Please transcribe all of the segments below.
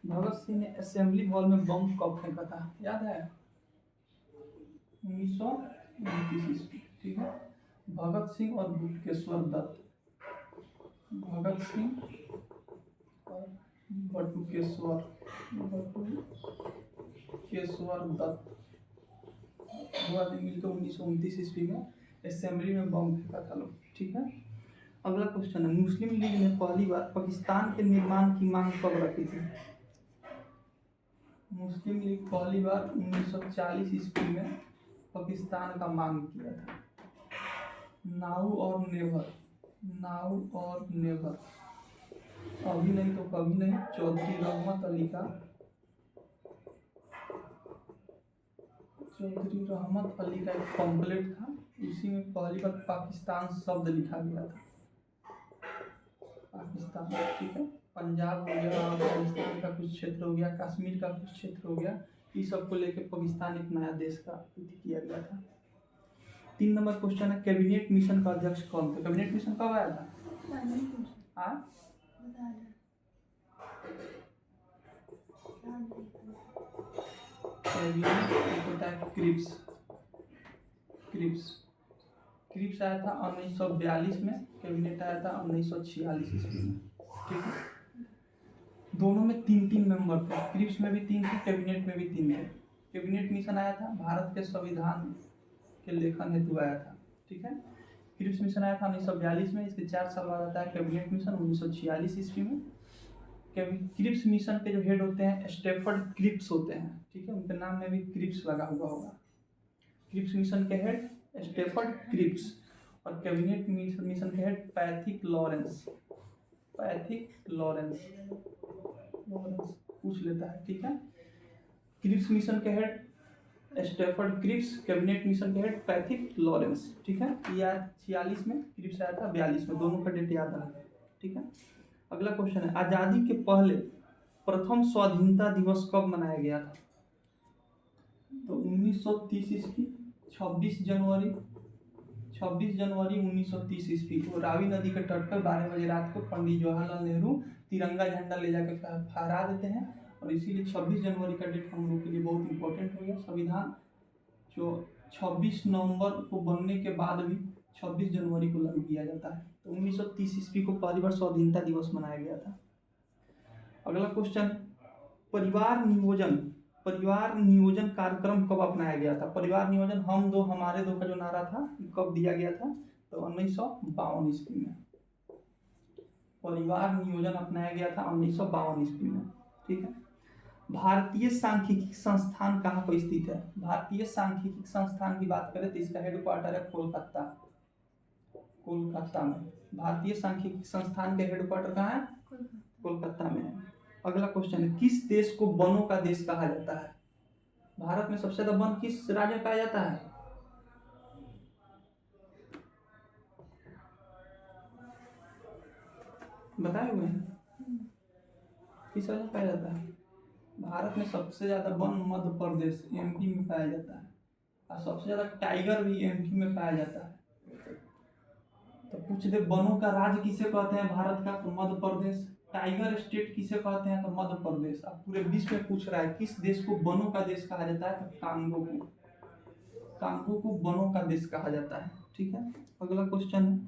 भगत सिंह ने assembly hall में बम कब फेंका था, याद है? 1929 ईस्वी। ठीक है। भगत सिंह और बटुकेश्वर दत्त, भगत सिंह और बटुकेश्वर बटुकेश्वर दत्त दो आदमी मिलकर 1929 ईस्वी में असेंबली में बम फेंका था लोग। ठीक है। अगला क्वेश्चन है, मुस्लिम लीग ने पहली बार पाकिस्तान के निर्माण की मांग कब रखी थी? मुस्लिम लीग पहली बार 1940 ईस्वी में पाकिस्तान का मांग किया था। नाउ और नेवर, नाउ और नेवर, अभी नहीं तो कभी नहीं, चौधरी रहमत अली का, चौधरी रहमत अली का एक पम्पलेट था, उसी में पहली बार पाकिस्तान शब्द लिखा गया था। पाकिस्तान, ठीक है। पंजाब हो गया, अफगानिस्तान का कुछ क्षेत्र हो गया, कश्मीर का कुछ क्षेत्र हो गया, इस सबको लेकर पाकिस्तान एक नया देश का किया गया था। 3 नंबर क्वेश्चन है, कैबिनेट मिशन का अध्यक्ष कौन थे? कैबिनेट मिशन कब आया था? क्रिप्स, क्रिप्स क्रिप्स आया था 1942 में, कैबिनेट आया था 1946 ईस्वी में। ठीक है। दोनों में 3-3 मेंबर थे, क्रिप्स में भी 3 थे, कैबिनेट में भी 3 थे। कैबिनेट मिशन आया था भारत के संविधान के लेखन हेतु आया था। ठीक है। क्रिप्स मिशन आया था 1942 में, इसके 4 साल बाद आता है कैबिनेट मिशन 1946 ईस्वी में। क्रिप्स मिशन के जो हेड होते हैं स्टेफर्ड क्रिप्स होते हैं। ठीक है। उनके नाम में भी क्रिप्स लगा हुआ होगा। क्रिप्स मिशन के हेड स्टेफर्ड क्रिप्स और कैबिनेट मिशन के head Pethick Lawrence, Pethick Lawrence पूछ लेता है। ठीक है। क्रिप्स मिशन के head Stafford Cripps, cabinet mission के हेड पैथिक लॉरेंस। ठीक है। ये 46 में, क्रिप्स आया था 42 में, दोनों का डेट याद है। ठीक है। अगला क्वेश्चन है, आजादी के पहले प्रथम स्वाधीनता दिवस कब मनाया गया था? तो 1930 ईस्वी 26 जनवरी 1930 ईस्वी को रावी नदी के तट पर 12 बजे रात को पंडित जवाहरलाल नेहरू तिरंगा झंडा ले जाकर फहरा देते हैं, और इसीलिए 26 जनवरी का डेट हम लोग के लिए बहुत इंपॉर्टेंट हो गया। संविधान जो 26 नवंबर को बनने के बाद भी 26 जनवरी को लागू किया जाता है। तो 1930 ईस्वी को पहली बार स्वाधीनता दिवस मनाया गया था। अगला क्वेश्चन, परिवार नियोजन कार्यक्रम कब अपनाया गया था? परिवार नियोजन हम दो हमारे दो का जो नारा था कब दिया गया था? तो 1952 ईस्वी में परिवार नियोजन अपनाया गया था, 1952 ईस्वी में। ठीक है। भारतीय सांख्यिकी संस्थान कहाँ पर स्थित है? भारतीय सांख्यिकी संस्थान की बात करें तो इसका हेडक्वार्टर है कोलकाता, कोलकाता में। भारतीय सांख्यिकी संस्थान का हेडक्वार्टर कहाँ है? कोलकाता में है। अगला क्वेश्चन है, किस देश को वनों का देश कहा जाता है? भारत में सबसे ज्यादा वन किस राज्य में पाया जाता है? बताए हुए हैं, किस राज्य में पाया जाता है? भारत में सबसे ज्यादा वन मध्य प्रदेश एमपी में पाया जाता है, और सबसे ज्यादा टाइगर भी एमपी में पाया जाता है। तो पूछ दे, वनों का राज्य किसे कहते हैं भारत का? तो मध्य प्रदेश। टाइगर स्टेट किसे कहते हैं? तो मध्य प्रदेश। अब पूरे विश्व में पूछ रहा है किस देश को वनों का देश कहा जाता है? तो कांगो को, कांगो को वनों का देश कहा जाता है। ठीक है। अगला क्वेश्चन है,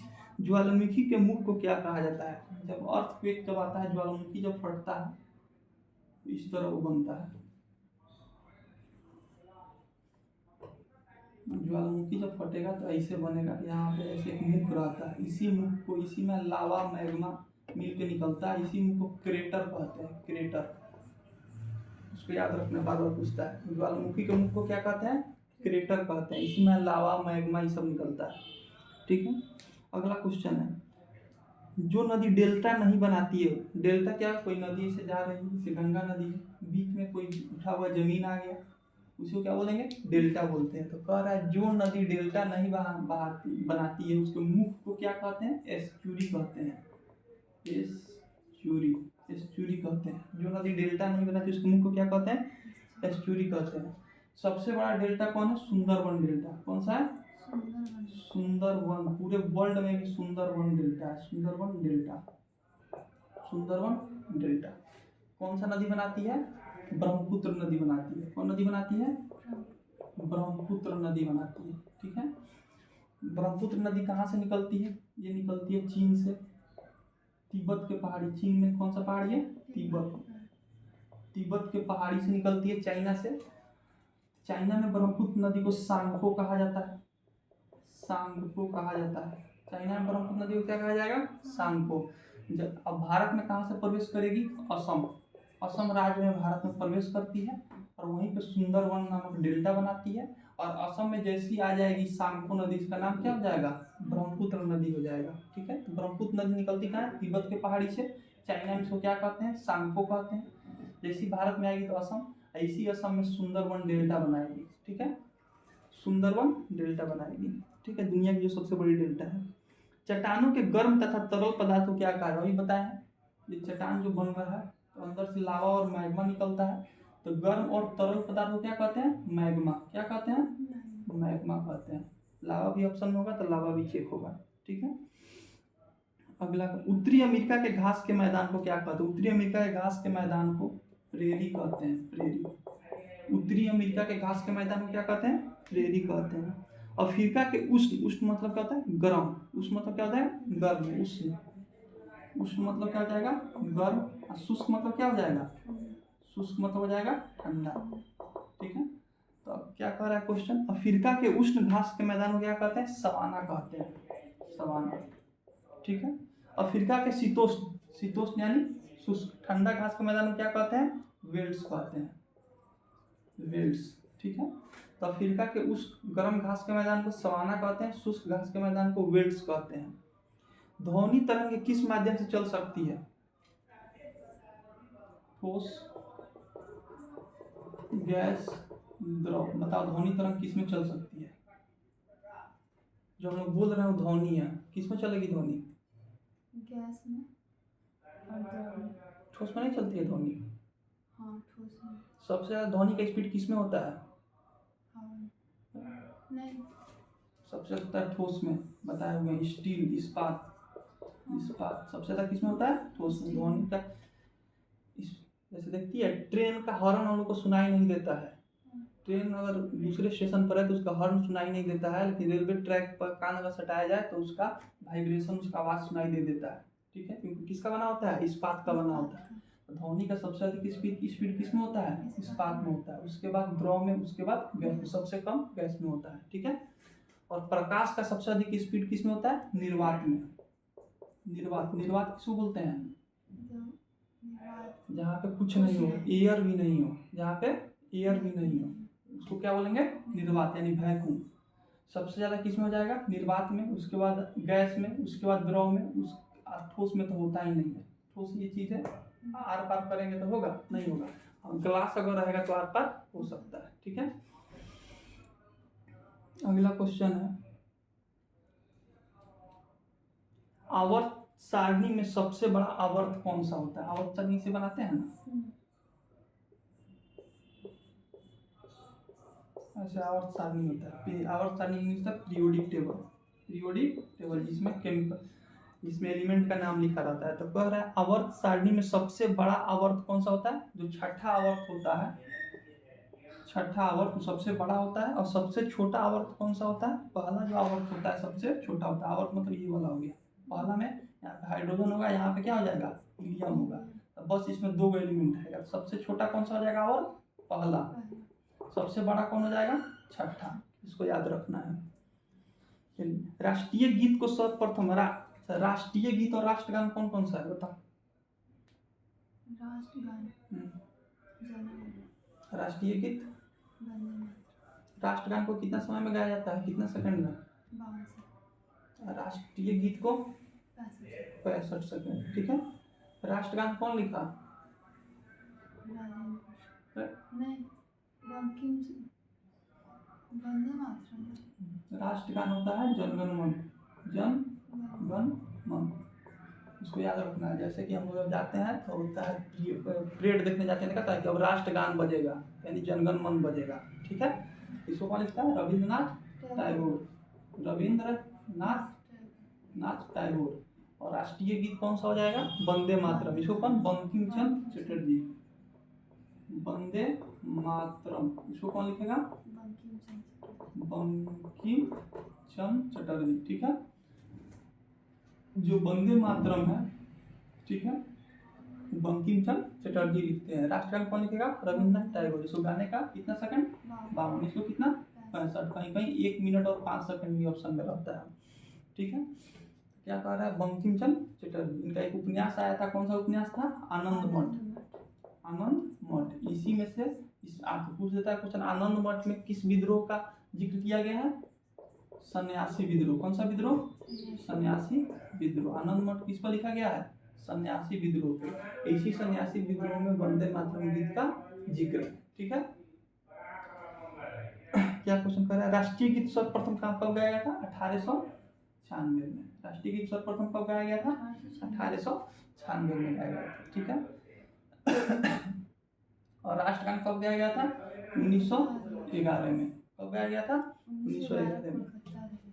ज्वालामुखी के मुख को क्या कहा जाता है? जब अर्थक्वेक जब आता है, ज्वालामुखी जब फटता है इस तरह वो बनता है। ज्वालामुखी जब फटेगा तो ऐसे बनेगा, यहाँ पे ऐसे एक मुख रहता है, इसी मुख को, इसी में लावा मैग्मा मिल के निकलता है, इसी मुख को क्रेटर कहते हैं, क्रेटर। उसको याद रखना, बार बार पूछता है। ज्वालामुखी के मुख को क्या कहते हैं? क्रेटर कहते हैं, इसी में लावा मैग्मा ये सब निकलता है। ठीक है। अगला क्वेश्चन है, जो नदी डेल्टा नहीं बनाती है, डेल्टा क्या? कोई नदी से जा रही है, जैसे गंगा नदी, बीच में कोई उठा हुआ जमीन आ गया, उसको क्या बोलेंगे? डेल्टा बोलते हैं। तो कह रहा है जो नदी डेल्टा नहीं बनाती है उसके मुख को क्या कहते हैं? एस्चुरी कहते हैं, एस्चुरी, एस्चुरी कहते हैं। जो नदी डेल्टा नहीं बनाती उसके मुख को क्या कहते हैं? एस्चुरी कहते हैं। सबसे बड़ा डेल्टा कौन है? सुंदरबन डेल्टा। कौन सा है? सुंदरबन। पूरे वर्ल्ड में भी सुंदरबन डेल्टा है, सुंदरबन डेल्टा, सुंदरबन डेल्टा। कौन सा नदी बनाती है? ब्रह्मपुत्र नदी बनाती है। कौन नदी बनाती है? ब्रह्मपुत्र नदी बनाती है। ठीक है, ब्रह्मपुत्र नदी कहाँ से निकलती है? ये निकलती है चीन से, तिब्बत के पहाड़ी। चीन में कौन सा पहाड़ी है? तिब्बत। तिब्बत के पहाड़ी से निकलती है चाइना से। चाइना में ब्रह्मपुत्र नदी को सांगपो कहा जाता है। सांगपो कहा जाता है। चाइना में ब्रह्मपुत्र नदी को क्या कहा जाएगा? सांगपो। जब अब भारत में कहाँ से प्रवेश करेगी? असम। असम राज्य में भारत में प्रवेश करती है और वहीं पे सुंदरवन नामक डेल्टा बनाती है। और असम में जैसी आ जाएगी सांगपो नदी, इसका नाम क्या हो जाएगा? ब्रह्मपुत्र नदी हो जाएगा। ठीक है, तो ब्रह्मपुत्र नदी निकलती कहाँ है? तिब्बत के पहाड़ी से। चाइना में इसको क्या कहते हैं? सांगपो कहते हैं। जैसी भारत में आएगी तो असम, ऐसी असम में सुंदरवन डेल्टा बनाएगी। ठीक है, सुंदरवन डेल्टा बनाएगी। ठीक है, दुनिया की जो सबसे बड़ी डेल्टा है। चट्टानों के गर्म तथा तरल पदार्थ को क्या कहा है? अभी बताया है। ये चट्टान जो बन रहा है तो अंदर से लावा और मैग्मा निकलता है, तो गर्म और तरल पदार्थ को क्या कहते हैं? मैग्मा। क्या कहते हैं? मैग्मा कहते हैं। लावा भी ऑप्शन में होगा तो लावा भी चेक होगा। ठीक है, अगला, उत्तरी अमेरिका के घास के मैदान को क्या कहते हैं? उत्तरी अमेरिका के घास के मैदान को प्रेरी कहते हैं। प्रेरी। उत्तरी अमेरिका के घास के मैदान को क्या कहते हैं? प्रेरी कहते हैं। अफ्रीका के उष्ण, उष्ण मतलब क्या होता है? गर्म। उष्ण मतलब क्या होता है? गर्म। उष्ण, उष्ण मतलब क्या हो जाएगा? गर्म। और शुष्क मतलब क्या हो जाएगा? शुष्क मतलब हो जाएगा ठंडा। ठीक है, तो अब क्या कह रहा है क्वेश्चन? अफ्रीका के उष्ण घास के मैदान को क्या कहते हैं? सवाना कहते हैं। सवाना। ठीक है, अफ्रीका के शीतोष्ण, शीतोष्ण यानी शुष्क ठंडा घास के मैदान को क्या कहते हैं? वेल्ड्स कहते हैं। वेल्ड्स। ठीक है, तो अफ्रीका के उस गर्म घास के मैदान को सवाना कहते हैं, शुष्क घास के मैदान को वेल्ड्स कहते हैं। ध्वनि तरंग किस माध्यम से चल सकती है? ठोस, गैस, द्रव। बताओ ध्वनि तरंग किस में चल सकती है? जो हम लोग बोल रहे हैं ध्वनि है, किस में चलेगी ध्वनि? गैस में और द्रव में। ठोस में नहीं चलती है ध्वनि। हाँ, ठोस में। सबसे ज्यादा ध्वनि का स्पीड किस में होता है? नहीं, सबसे होता है ठोस में। बताए हुए हैं, स्टील, इस्पात। इस्पात सबसे ज्यादा किस में होता है? ठोस में। ध्वनि का जैसे देखती है ट्रेन का हॉर्न हम लोग को सुनाई नहीं देता है। ट्रेन अगर दूसरे स्टेशन पर है तो उसका हॉर्न सुनाई नहीं देता है, लेकिन रेलवे ट्रैक पर कान अगर सटाया जाए तो उसका वाइब्रेशन, उसका आवाज सुनाई दे देता है। ठीक है, क्योंकि किसका बना होता है? इस्पात का बना होता है। ध्वनि का सबसे अधिक स्पीड किस में होता है? इस्पात में होता है। उसके बाद द्रव में, उसके बाद गैस में, सबसे कम गैस में होता है। ठीक है, और प्रकाश का सबसे अधिक स्पीड किस में होता है? निर्वात में। निर्वात, निर्वात किसको बोलते हैं? जहाँ पे कुछ नहीं हो, एयर भी नहीं हो, जहाँ पे एयर भी नहीं हो उसको क्या बोलेंगे? निर्वात, यानी वैक्यूम। सबसे ज्यादा किस में हो जाएगा? निर्वात में, उसके बाद गैस में, उसके बाद द्रव में, उस ठोस में तो होता ही नहीं है। ठोस ये चीज है, आर पार करेंगे तो होगा? नहीं होगा। और ग्लास अगर रहेगा तो आर पार हो सकता है। ठीक है, अगला क्वेश्चन है, आवर्त सारणी में सबसे बड़ा आवर्त कौन सा होता है? आवर्त सारणी से बनाते हैं ना, ऐसे आवर्त सारणी होता है। आवर्त सारणी इंग्लिश का पीरियोडिक टेबल। पीरियोडिक टेबल जिसमें केमिकल, जिसमें एलिमेंट का नाम लिखा रहता है। तो कह रहा है आवर्त सारणी में सबसे बड़ा आवर्त कौन सा होता है? जो छठा आवर्त होता है, छठा आवर्त सबसे बड़ा होता है। और सबसे छोटा आवर्त कौन सा होता है? पहला जो आवर्त होता है सबसे छोटा होता है। आवर्त मतलब ये वाला हो गया। पहला में यहाँ पे हाइड्रोजन होगा, यहाँ पे क्या हो जाएगा? हीलियम होगा। तो बस इसमें दो एलिमेंट है। सबसे छोटा कौन सा हो जाएगा? आवर्त पहला। सबसे बड़ा कौन हो जाएगा? छठा। इसको याद रखना है। राष्ट्रीय गीत को सर्वप्रथम, राष्ट्रीय गीत और राष्ट्रगान कौन कौन सा है? बताओ। राष्ट्रगान, राष्ट्रीय गीत, राष्ट्रगान को कितना समय में गाया जाता है? कितना सेकंड में? 52। राष्ट्रीय गीत को 65 सेकंड। ठीक है, राष्ट्रगान कौन लिखा? नहीं, बंकिम वंदे मातरम। राष्ट्रगान होता है जनगण मन। जन गण मन, इसको याद रखना है। जैसे कि हम लोग जाते हैं तो होता है परेड देखने जाते हैं, कहता है कि अब राष्ट्रगान बजेगा, यानी जनगण मन बजेगा। ठीक है, इसको कौन लिखता है? रविंद्रनाथ टैगोर। रविंद्रनाथ टैगोर। और राष्ट्रीय गीत कौन सा हो जाएगा? वंदे मातरम। इसको कौन? बंकिम चंद्र चटर्जी चटर्जी, वंदे मातरम, इसको कौन लिखेगा? बंकिम चंद्र बंकिम चंद्र चटर्जी। ठीक है, जो वंदे मातरम है, ठीक है, बंकिम चंद्र चटर्जी लिखते हैं। राष्ट्रगान कौन लिखेगा? रविन्द्रनाथ टैगोर। इसको गाने का कितना सेकंड? 52। इसको कितना? 65। कहीं कहीं 1 मिनट और 5 सेकंड भी ऑप्शन में रहता है। ठीक है, क्या कह रहा है? बंकिम चंद्र चटर्जी। इनका एक उपन्यास आया था, कौन सा उपन्यास था? आनंद मठ। आनंद मठ, इसी में से इस आपको पूछ देता है क्वेश्चन, आनंद मठ में किस विद्रोह का जिक्र किया गया है? सन्यासी विद्रोह। कौन सा विद्रोह? सन्यासी विद्रोह। आनंद मठ किस पर लिखा गया है? सन्यासी विद्रोह पे। इसी सन्यासी विद्रोह में वंदे मातरम गीत का जिक्र है। ठीक है, क्या क्वेश्चन कर रहा है? राष्ट्रीय गीत सर्वप्रथम कब गाया गया था? 1896 में। राष्ट्रीय गीत सर्वप्रथम कब गाया गया था? 1896 में गाया गया था। ठीक है, और राष्ट्रगान कब गाया गया था? 1911 में। कब गाया गया था? 1911 में।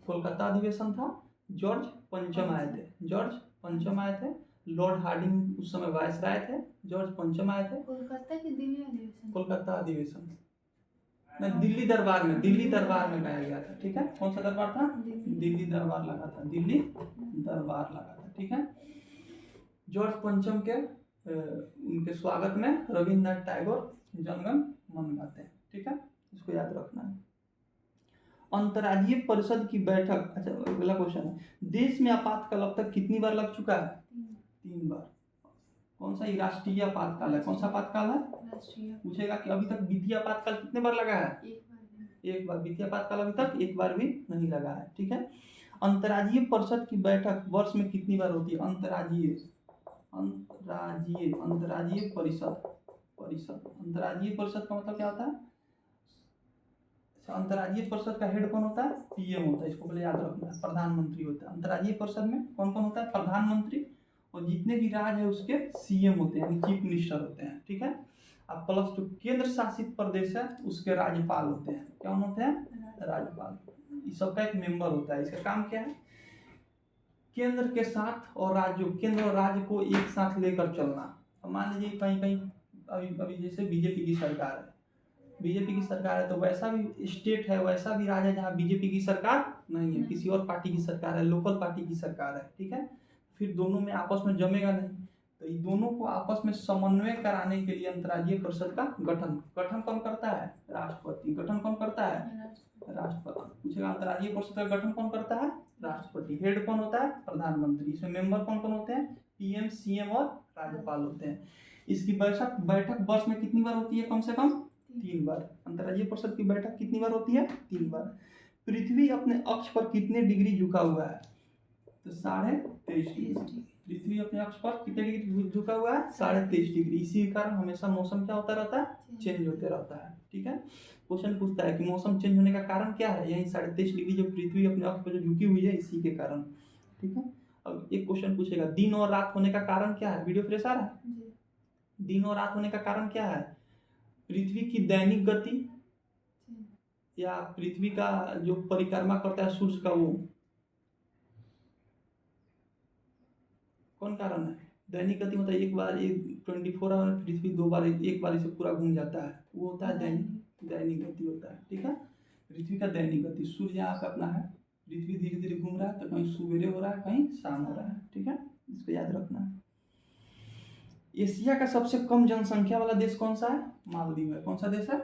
कोलकाता अधिवेशन था। जॉर्ज पंचम आए थे। जॉर्ज पंचम आए थे। लॉर्ड हार्डिंग उस समय वायसराय थे। जॉर्ज पंचम आए थे। कोलकाता की दिल्ली अधिवेशन? कोलकाता अधिवेशन नहीं, दिल्ली दरबार में। दिल्ली दरबार में गाया गया था। ठीक है, कौन सा दरबार था? दिल्ली दरबार लगा था। दिल्ली दरबार लगा था। ठीक है, जॉर्ज पंचम के उनके स्वागत में रविन्द्रनाथ टैगोर जनगण मन गाते हैं। ठीक है, इसको याद रखना है। अंतर्राज्यीय परिषद की बैठक, अच्छा अगला क्वेश्चन है, देश में आपातकाल अब तक कितनी बार लग चुका है? 3 बार। कौन सा? राष्ट्रीय आपातकाल है। कौन सा आपातकाल है? राष्ट्रीय। पूछेगा कि अभी तक वित्तीय आपातकाल कितने बार लगा है? एक बार। वित्तीय आपातकाल अभी तक एक बार भी नहीं लगा है। ठीक है, अंतर्राज्यीय परिषद की बैठक वर्ष में कितनी बार होती है? अंतर्राज्यीय परिषद। अंतर्राज्यीय परिषद का मतलब क्या होता है? अंतर्राज्यीय परिषद का हेड कौन होता है? पीएम होता है। इसको पहले याद रखना है। प्रधानमंत्री होता है। अंतर्राज्यीय परिषद में कौन कौन होता है? प्रधानमंत्री, और जितने भी राज्य है उसके सीएम होते हैं, यानी चीफ मिनिस्टर होते हैं। ठीक है, अब प्लस जो केंद्र शासित प्रदेश है उसके राज्यपाल होते हैं। कौन होते हैं? राज्यपाल। इस सबका एक मेंबर होता है। इसका काम क्या है? केंद्र के साथ और राज्यों, केंद्र और राज्य को एक साथ लेकर चलना। मान लीजिए कहीं कहीं अभी जैसे बीजेपी की सरकार है, बीजेपी की सरकार है, तो वैसा भी स्टेट है, वैसा भी राज्य है जहाँ बीजेपी की सरकार नहीं है, किसी और पार्टी की सरकार है, लोकल पार्टी की सरकार है। ठीक है, फिर दोनों में आपस में जमेगा नहीं, तो ये दोनों को आपस में समन्वय कराने के लिए अंतर्राज्यीय परिषद का गठन कौन करता है? राष्ट्रपति। गठन कौन करता है? राष्ट्रपति। पूछेगा अंतर्राज्यीय परिषद का गठन कौन करता है? राष्ट्रपति। हेड कौन होता है? प्रधानमंत्री। इसमें मेंबर कौन कौन होते हैं? पीएम, सीएम और राज्यपाल होते हैं। इसकी बैठक वर्ष में कितनी बार होती है? कम से कम 3 बार। अंतर्राज्यीय परिषद की बैठक कितनी बार होती है? 3 बार। पृथ्वी अपने अक्ष पर कितने डिग्री झुका हुआ है? तो 23.5 डिग्री। पृथ्वी अपने अक्ष पर कितने डिग्री झुका हुआ है? 23.5 डिग्री। इसी कारण हमेशा मौसम क्या होता रहता है? चेंज होते रहता है। ठीक है, क्वेश्चन पूछता है कि मौसम चेंज होने का कारण क्या है? यही 23.5 डिग्री जो पृथ्वी अपने अक्ष पर जो झुकी हुई है, इसी के कारण। ठीक है, अब एक क्वेश्चन पूछेगा, दिन और रात होने का कारण क्या है? वीडियो फ्रेश आ रहा है? दिन और रात होने का कारण क्या है? पृथ्वी की दैनिक गति या पृथ्वी का जो परिक्रमा करता है सूर्य का, वो कौन कारण है? दैनिक गति मतलब एक बार 24 आवर में पृथ्वी 2 बार एक बार इसे पूरा घूम जाता है, वो होता है दैनिक गति होता है। ठीक है, पृथ्वी का दैनिक गति। सूर्य यहाँ पे अपना है, पृथ्वी धीरे धीरे घूम रहा है, तो कहीं सवेरे हो रहा है, कहीं शाम हो रहा है। ठीक है, इसको याद रखना है। एशिया का सबसे कम जनसंख्या वाला देश कौन सा है? मालदीव है। कौन सा देश है?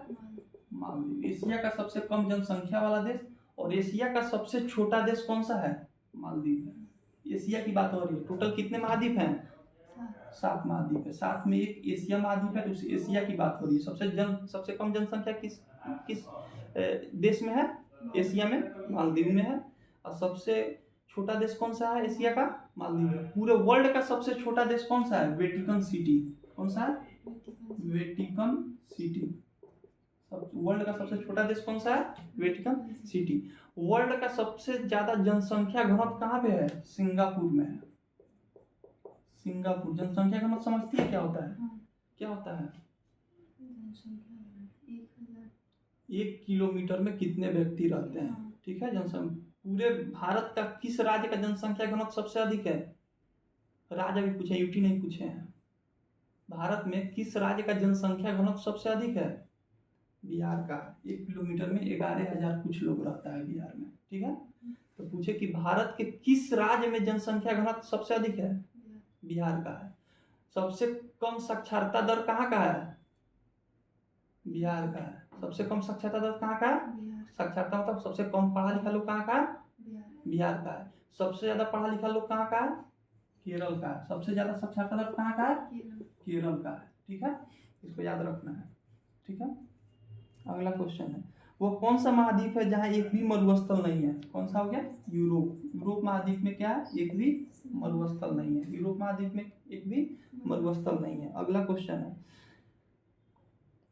मालदीव। एशिया का सबसे कम जनसंख्या वाला देश। और एशिया का सबसे छोटा देश कौन सा है? मालदीव है। एशिया की बात हो रही है। टोटल कितने महाद्वीप हैं? 7 महाद्वीप है। 7 में एक एशिया महाद्वीप है, तो उस एशिया की बात हो रही है। सबसे कम जनसंख्या किस देश में है? एशिया में, मालदीव में है। और सबसे छोटा देश कौन सा है एशिया का? मालदीव है। पूरे वर्ल्ड का सबसे छोटा देश कौन सा है? Vatican city. कौन सा है? Vatican city. वर्ल्ड का सबसे छोटा देश कौन सा है? Vatican city. वर्ल्ड का सबसे ज्यादा जनसंख्या घनत्व कहाँ पे है? सिंगापुर में है। सिंगापुर। जनसंख्या घनत्व समझती है क्या होता है? क्या होता है? 1 किलोमीटर में कितने व्यक्ति रहते हैं। ठीक है, जनसंख्या पूरे भारत का किस राज्य का जनसंख्या घनत्व सबसे अधिक है? राज्य भी पूछे, यूटी नहीं पूछे हैं। भारत में किस राज्य का जनसंख्या घनत्व सबसे अधिक है? बिहार का। 1 किलोमीटर में 11,000 कुछ लोग रहता है बिहार में, ठीक है। तो पूछे कि भारत के किस राज्य में जनसंख्या घनत्व सबसे अधिक है? बिहार का है। सबसे कम साक्षरता दर कहाँ का है? बिहार का है। सबसे कम साक्षरता दर कहाँ का है? बिहार। साक्षरता मतलब सबसे कम पढ़ा लिखा लोग कहाँ का है? बिहार। बिहार का है। सबसे ज्यादा पढ़ा लिखा लोग कहाँ का है? केरल का है। सबसे ज्यादा साक्षरता दर कहाँ का है? केरल। केरल का है, ठीक है। इसको याद रखना है, ठीक है। अगला क्वेश्चन है, वो कौन सा महाद्वीप है जहाँ एक भी मरुस्थल नहीं है? कौन सा हो गया? यूरोप। यूरोप महाद्वीप में क्या है? एक भी मरुस्थल नहीं है। यूरोप महाद्वीप में एक भी मरुस्थल नहीं है। अगला क्वेश्चन है,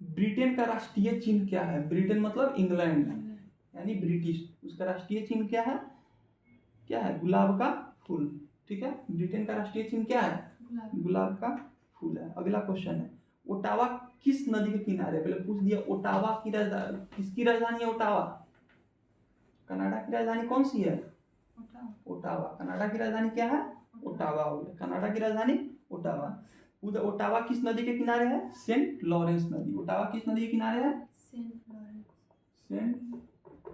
ब्रिटेन का राष्ट्रीय चिन्ह क्या है? ब्रिटेन मतलब इंग्लैंड यानी ब्रिटिश। उसका राष्ट्रीय चिन्ह क्या है? क्या है? गुलाब का फूल, ठीक है। ब्रिटेन का राष्ट्रीय चिन्ह क्या है? गुलाब का फूल है। अगला क्वेश्चन है, ओटावा किस नदी के किनारे? पहले पूछ दिया ओटावा की राजधानी, किसकी राजधानी है ओटावा? कनाडा की राजधानी कौन सी है? ओटावा। कनाडा की राजधानी क्या है? ओटावा हो गया। कनाडा की राजधानी ओटावा। उधर ओटावा किस नदी के किनारे है? सेंट लॉरेंस नदी। ओटावा किस नदी के किनारे है? सेंट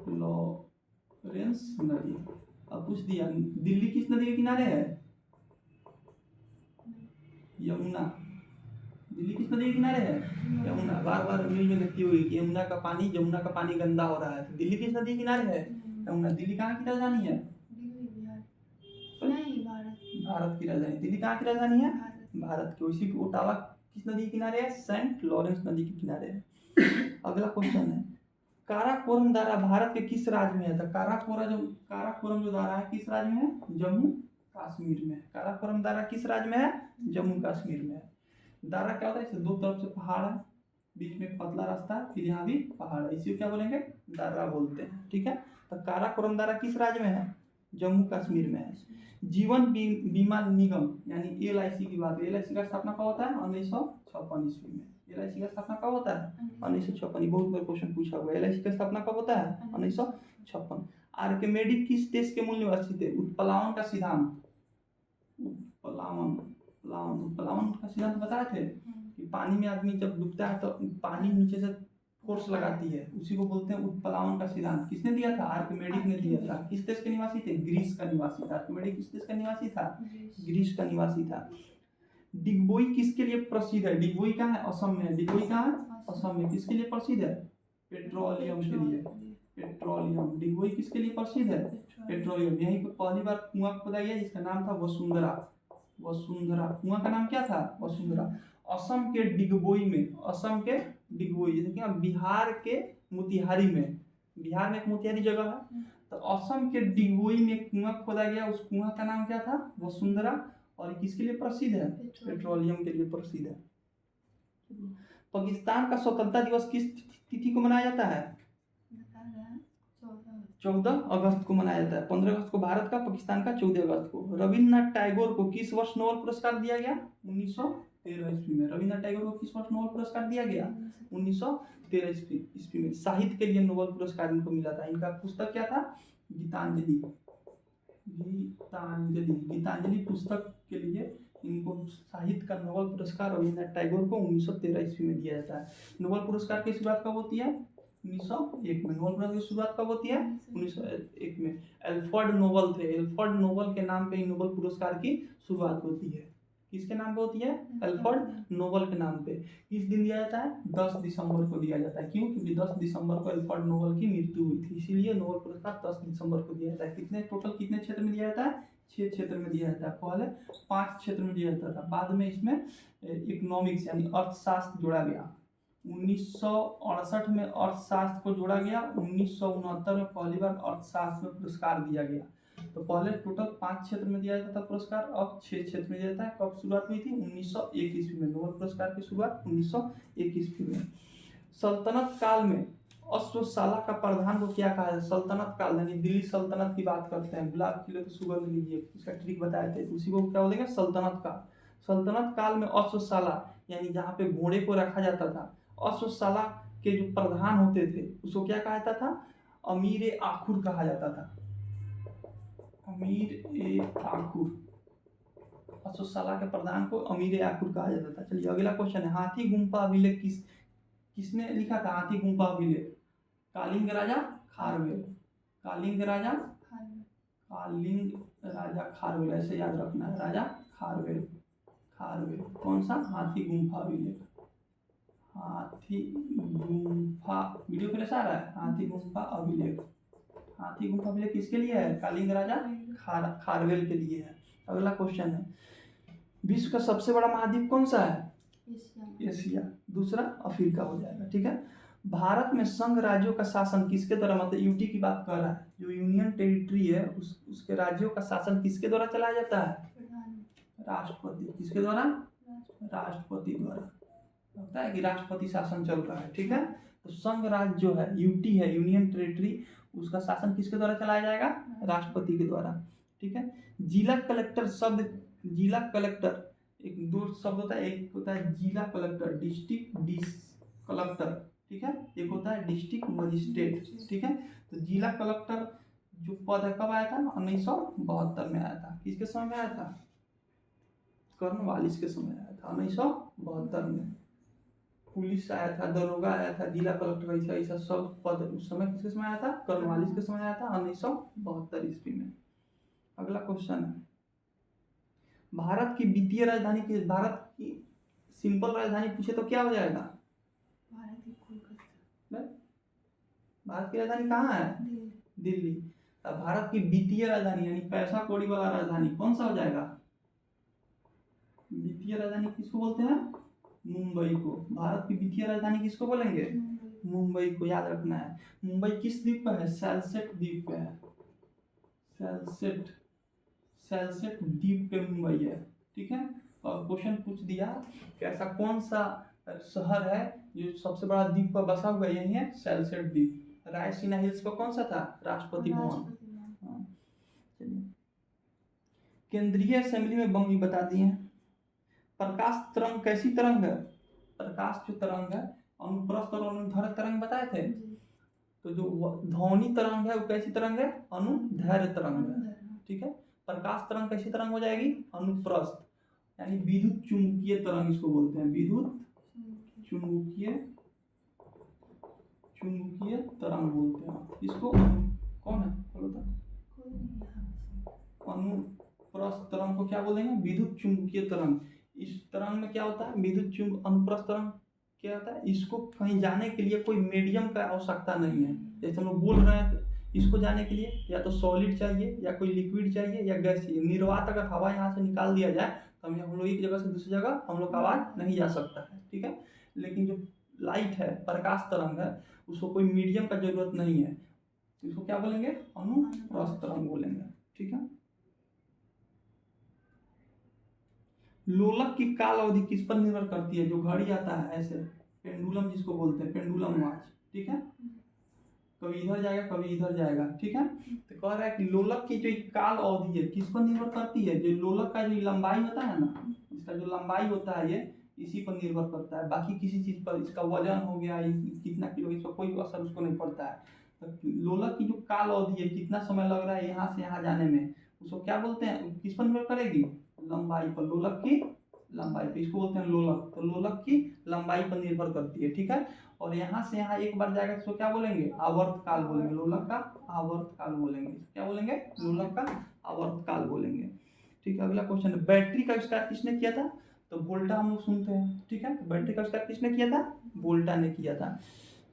लॉरेंस नदी। अब पूछ दिया दिल्ली किस नदी के किनारे है? यमुना। दिल्ली किस नदी के किनारे है? यमुना। बार बार न्यूज में देखती होगी कि यमुना का पानी गंदा हो रहा है। तो दिल्ली किस नदी के किनारे है? यमुना। दिल्ली कहाँ की राजधानी है? भारत की राजधानी। दिल्ली कहाँ की राजधानी है? भारत की। उसी ओटावा किस नदी के किनारे है? सेंट लॉरेंस नदी के किनारे है। अगला क्वेश्चन है, काराकोरम दारा भारत के किस राज्य में है? तो काराकोरम जो दारा है किस राज्य में है? जम्मू कश्मीर में। काराकोरम दारा किस राज्य में है? जम्मू कश्मीर में है। दारा क्या होता है? इसे दो तरफ से पहाड़ है, बीच में पतला रास्ता है, फिर यहाँ भी पहाड़ है, इसी को क्या बोलेंगे? दारा बोलते हैं, ठीक है। तो काराकोरम दारा किस राज्य में है? जम्मू कश्मीर में है। जीवन बीमा निगम यानी LIC की बात है। LIC का स्थापना कब होता है? 1956 ईस्वी में। LIC का स्थापना कब होता है? 1956। बहुत बार क्वेश्चन पूछा हुआ है। LIC का स्थापना कब होता है? 1956। आर्किमिडीज किस देश के मूल निवासी थे? उत्प्लावन का सिद्धांत। उत्प्लावन का सिद्धांत बताए थे कि पानी में आदमी जब डूबता है तो पानी नीचे से फोर्स लगाती है, उसी को बोलते हैं उत्प्लावन का सिद्धांत। किसने दिया था? आर्किमिडीज ने दिया था। किस देश के निवासी थे? ग्रीस का निवासी था। आर्किमिडीज किस देश का निवासी था? ग्रीस का निवासी था। डिगबोई किसके लिए प्रसिद्ध है? डिगबोई कहाँ है? असम में। डिगबोई कहाँ है? असम में। किसके लिए प्रसिद्ध है? पेट्रोलियम के लिए। पेट्रोलियम। डिगबोई किसके लिए प्रसिद्ध है? पेट्रोलियम। यहीं पर पहली बार कुआं खोदा गया जिसका नाम था वसुंधरा। कुआं का नाम क्या था? वसुंधरा। असम के डिगबोई जैसे कि बिहार के मोतिहारी में, बिहार में एक मोतिहारी जगह है, तो असम के डिगबोई में कुआं खोदा गया। उस कुआं का नाम क्या था? वसुंधरा। और किसके लिए प्रसिद्ध है? पेट्रोलियम के लिए प्रसिद्ध है। पाकिस्तान का स्वतंत्रता दिवस किस तिथि को मनाया जाता है? 14 अगस्त को मनाया जाता है। 15 अगस्त को भारत का, पाकिस्तान का 14 अगस्त को। रविन्द्रनाथ टैगोर को किस वर्ष नोबेल पुरस्कार दिया गया? 1913 ईस्वी में। रविन्द्रनाथ टैगोर को किस वर्ष नोबेल पुरस्कार दिया गया? 1913 ईस्वी में। साहित्य के लिए नोबेल पुरस्कार इनको मिला था। इनका पुस्तक क्या था? गीतांजलि पुस्तक के लिए इनको साहित्य का नोबेल पुरस्कार रविन्द्रनाथ टैगोर को 1913 ईस्वी में दिया जाता है। नोबेल पुरस्कार की शुरुआत कब होती है? 1901 में। नोबेल पुरस्कार की शुरुआत कब होती है? 1901 में। एल्फ्रेड नोबेल थे। एल्फ्रेड नोबेल के नाम पे नोबेल पुरस्कार की शुरुआत होती है। किसके नाम पे होती है? एल्फ्रेड नोबेल के नाम पे। किस दिन दिया जाता है? 10 दिसंबर को दिया जाता है। क्यों? क्योंकि 10 दिसंबर को एल्फ्रेड नोबेल की मृत्यु हुई थी, इसीलिए नोबेल पुरस्कार 10 दिसंबर को दिया जाता है। कितने क्षेत्र में दिया जाता है? 6 क्षेत्र में दिया जाता है। पहले 5 क्षेत्र में दिया जाता था, बाद में इसमें इकोनॉमिक्स यानी अर्थशास्त्र जोड़ा गया। 1968 में अर्थशास्त्र को जोड़ा गया। 1969 में पहली बार अर्थशास्त्र में पुरस्कार दिया गया। तो पहले टोटल 5 क्षेत्र में दिया जाता था पुरस्कार, अब 6 क्षेत्र में दिया जाता है। कब शुरुआत हुई थी? 1901 ईस्वी में। नोबेल पुरस्कार की शुरुआत 1901 ईस्वी में। सल्तनत काल में अश्वशाला का प्रधान को क्या कहा है? सल्तनत काल यानी दिल्ली सल्तनत की बात करते हैं। गुलाब खिले तो सुगंध लीजिए, इसका ट्रिक बताए थे, उसी को क्या बोलेंगे? सल्तनत काल। सल्तनत काल में अश्वशाला यानी जहाँ पे घोड़े को रखा जाता था, अश्वशाला के जो प्रधान होते थे उसको क्या कहा जाता था? अमीर आखुर कहा जाता था। अमीर ए आखुर। अशोक के प्रधान को अमीर याकुर कहा जाता था। चलिए अगला क्वेश्चन है, हाथी गुम्फा अभिलेख किसने लिखा था? हाथी गुम्फा अभिलेख कालिंग राजा खारवेल। कालिंग राजा खारवेल, ऐसे याद रखना है, राजा खारवेल। कौन सा? हाथी गुम्फा अभिलेख। हाथी गुम्फा, वीडियो प्ले आ रहा है? हाथी गुम्फा अभिलेख। हाथी गुम्फा अभिलेख किसके लिए है? कालिंग राजा खारवेल के लिए है। अगला क्वेश्चन है, विश्व का सबसे बड़ा महाद्वीप कौन सा है? एशिया। दूसरा अफ्रीका हो जाएगा। ठीक है, भारत में संघ राज्यों का शासन किसके द्वारा, मतलब यूटी की बात कर रहा है, जो यूनियन टेरिटरी है उसके राज्यों का शासन किसके द्वारा चलाया जाता है? राष्ट्रपति। किसके द्वारा? राष्ट्रपति द्वारा। लगता है कि राष्ट्रपति शासन चल रहा है। ठीक है, तो संघ राज्य जो है, यूटी है, यूनियन टेरिटरी, उसका शासन किसके द्वारा चलाया जाएगा? राष्ट्रपति के द्वारा। ठीक है, जिला कलेक्टर शब्द, जिला कलेक्टर एक दो शब्द होता है, एक होता है जिला कलेक्टर, डिस्ट्रिक्ट कलेक्टर। ठीक है, एक होता है डिस्ट्रिक्ट मजिस्ट्रेट। ठीक है, तो जिला कलेक्टर जो पद है कब आया था? 1972 में आया था। किसके समय में आया था? कॉर्नवालिस के समय आया था, 1972 में। पुलिस आया था, दरोगा आया था, जिला कलेक्टर, ऐसा सब पद उस समय किसके समय आया था? कॉर्नवालिस के समय आया था, 1972 ईस्वी में। अगला क्वेश्चन है, भारत की वित्तीय राजधानी की, भारत की सिंपल राजधानी पूछे तो क्या हो जाएगा? भारत की राजधानी कहाँ है? दिल्ली। अब भारत की वित्तीय राजधानी यानी पैसा कौड़ी वाला राजधानी कौन सा हो जाएगा? वित्तीय राजधानी किसको बोलते हैं? मुंबई को। भारत की वित्तीय राजधानी किसको बोलेंगे? मुंबई को, याद रखना है। मुंबई किस द्वीप पर है? सैलसेट द्वीप पे है। सैलसेट द्वीप पे मुंबई है। ठीक है, और क्वेश्चन पूछ दिया कि ऐसा कौन सा शहर है जो सबसे बड़ा द्वीप पर बसा हुआ है? यही है सैलसेट द्वीप। रायसीना हिल्स पर कौन सा था? राष्ट्रपति भवन। चलिए, केंद्रीय असेंबली में बम भी बता दिए हैं। प्रकाश तरंग कैसी तरंग है? प्रकाश जो तरंग है, अनुप्रस्थ और अनुदैर्घ्य तरंग बताए थे। तो जो ध्वनि तरंग है वो कैसी तरंग है? अनुदैर्घ्य तरंग है। ठीक है, प्रकाश तरंग कैसी तरंग हो जाएगी? अनुप्रस्थ, यानी विद्युत चुंबकीय तरंग इसको बोलते हैं। विद्युत चुंबकीय तरंग बोलते हैं इसको। कौन है बोलो तो? अनुप्रस्थ तरंग को क्या बोलेंगे? विद्युत चुंबकीय तरंग। इस तरंग में क्या होता है? विद्युत अनुप्रस्थ तरंग क्या होता है? इसको कहीं जाने के लिए कोई मीडियम का आवश्यकता नहीं है। जैसे हम लोग बोल रहे हैं, इसको जाने के लिए या तो सॉलिड चाहिए, या कोई लिक्विड चाहिए, या गैस चाहिए। निर्वात अगर हवा यहाँ से निकाल दिया जाए तो हम लोग एक जगह से दूसरी जगह हम लोग का आवाज नहीं जा सकता है। ठीक है, लेकिन जो लाइट है, प्रकाश तरंग है, उसको कोई मीडियम का जरूरत नहीं है। इसको क्या बोलेंगे? अनुप्रस्थ तरंग बोलेंगे। ठीक है, लोलक की काल अवधि किस पर निर्भर करती है? जो घड़ी आता है ऐसे, पेंडुलम जिसको बोलते हैं, पेंडुलम वॉच। ठीक है, कभी इधर जाएगा कभी इधर जाएगा। ठीक है, तो कह रहा है कि लोलक की जो काल अवधि है किस पर निर्भर करती है? जो लोलक का जो लंबाई होता है ना, इसका जो लंबाई होता है ये इसी पर निर्भर करता है। बाकी किसी चीज पर, इसका वजन हो गया, कितना किलो, इस पर कोई असर उसको नहीं पड़ता है। तो लोलक की जो काल अवधि है, कितना समय लग रहा है यहाँ से यहाँ जाने में, उसको क्या बोलते हैं? किस पर निर्भर करेगी? लंबाई पर। लोलक की लंबाई पर, इसको बोलते हैं लोलक। तो लोलक की लंबाई पर निर्भर करती है। ठीक है, और यहाँ से यहाँ एक बार जाएगा तो क्या बोलेंगे? आवर्त काल बोलेंगे। लोलक का आवर्त काल बोलेंगे। क्या बोलेंगे? लोलक का आवर्त काल बोलेंगे। ठीक है, अगला क्वेश्चन है, बैटरी का आविष्कार किसने किया था? तो वोल्टा हम लोग सुनते हैं। ठीक है, तो बैटरी का आविष्कार किसने किया था? वोल्टा ने किया था।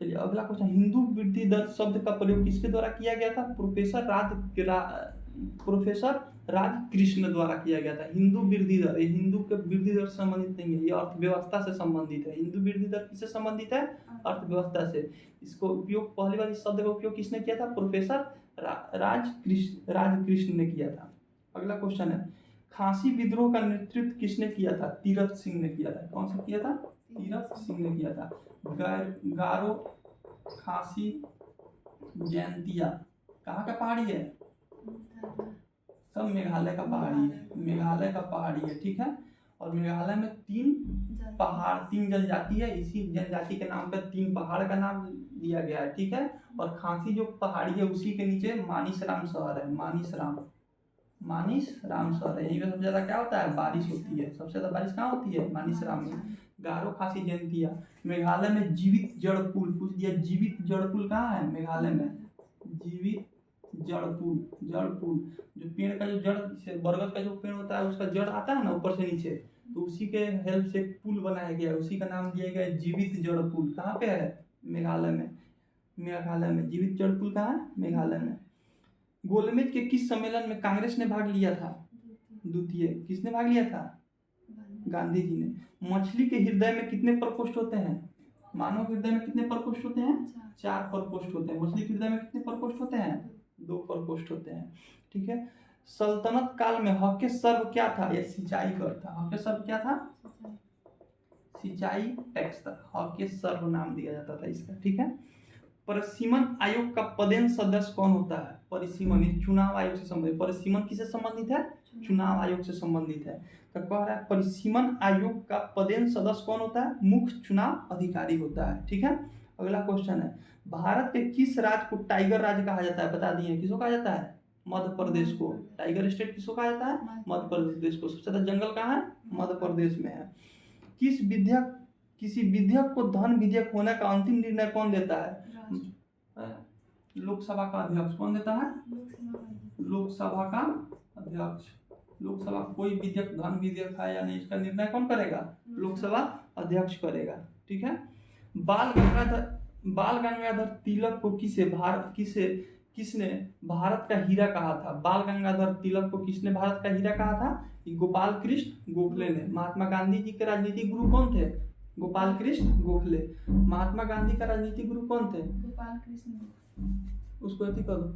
चलिए अगला क्वेश्चन, हिंदू वृद्धि दर शब्द का प्रयोग किसके द्वारा किया गया था? प्रोफेसर राज कृष्ण द्वारा किया गया था। हिंदू वृद्धि दर, ये हिंदू के वृद्धि दर से संबंधित नहीं है, ये अर्थव्यवस्था से संबंधित है। हिंदू वृद्धि दर किससे संबंधित है? अर्थव्यवस्था से। इसको उपयोग, पहली बार इस शब्द का उपयोग किसने किया था? प्रोफेसर राज कृष्ण ने किया था। अगला क्वेश्चन है, खासी विद्रोह का नेतृत्व किसने किया था? तीरथ सिंह ने किया था। कौन सा किया था? तीरथ सिंह ने किया था। गारो खासी जयंतिया कहाँ का पहाड़ी है? सब मेघालय का पहाड़ी है। मेघालय का पहाड़ी है। ठीक है, और मेघालय में 3 जनजाति है। इसी जनजाति के नाम पर 3 पहाड़ का नाम दिया गया है। ठीक है, और खासी जो पहाड़ी है उसी के नीचे मानिसराम शहर है। मानिसराम मानिस राम सर है। यहीं पे सबसे ज़्यादा क्या होता है, बारिश होती है। सबसे ज़्यादा बारिश कहाँ होती है, मानिस राम में। गारो खासी जयंतिया, मेघालय में जीवित जड़ पुल पूछ दिया। जीवित जड़ पुल कहाँ है, मेघालय में। जीवित जड़ पुल, जड़ पुल जो पेड़ का जो जड़ से बरगद का जो पेड़ होता है उसका जड़ आता है ना ऊपर से नीचे, तो उसी के हेल्प से पुल बनाया गया है, उसी का नाम दिया गया है जीवित जड़ पुल। कहाँ पे है, मेघालय में। मेघालय में जीवित जड़ पुल कहाँ है, मेघालय में। गोलमेज के किस सम्मेलन में कांग्रेस ने भाग लिया था, द्वितीय। किसने भाग लिया था, गांधी जी ने। मछली के हृदय में कितने प्रकोष्ठ होते हैं, मानव हृदय में कितने प्रकोष्ठ होते हैं, 4 प्रकोष्ठ होते हैं। मछली के हृदय में कितने प्रकोष्ठ होते हैं, 2 प्रकोष्ठ होते हैं। ठीक है। सल्तनत काल में हक सर्व क्या था, यह सिंचाई कर था। हक सर्व क्या था, सिंचाई टैक्स था। हक सर्व नाम दिया जाता था इसका। ठीक है। परिसीमन आयोग का पदेन सदस्य कौन होता है, परिसीमन ये चुनाव आयोग से संबंधित। परिसीमन किससे संबंधित है, चुनाव आयोग से संबंधित है। तो कह रहा है परिसीमन आयोग का पदेन सदस्य कौन होता है, मुख्य चुनाव अधिकारी होता है। ठीक है। अगला क्वेश्चन है, भारत के किस राज्य को टाइगर राज्य कहा जाता है, बता दिए। किसको कहा जाता है, मध्य प्रदेश को। टाइगर स्टेट किसको कहा जाता है, मध्य प्रदेश को। सबसे ज्यादा जंगल कहाँ है, मध्य प्रदेश में है। किसी विधेयक को धन विधेयक होने का अंतिम निर्णय कौन देता है, लोकसभा का अध्यक्ष। कौन देता है, लोकसभा का अध्यक्ष। लोकसभा कोई विधेयक धन विधेयक है या नहीं, इसका निर्णय कौन करेगा, लोकसभा अध्यक्ष करेगा। ठीक है। बाल गंगाधर तिलक को किसने भारत का हीरा कहा था। बाल गंगाधर तिलक को किसने भारत का हीरा कहा था, गोपाल कृष्ण गोखले ने। महात्मा गांधी जी के राजनीतिक गुरु कौन थे, गोपाल कृष्ण गोखले। महात्मा गांधी का राजनीतिक गुरु कौन थे, गोपाल कृष्ण। उसको अति कर दो।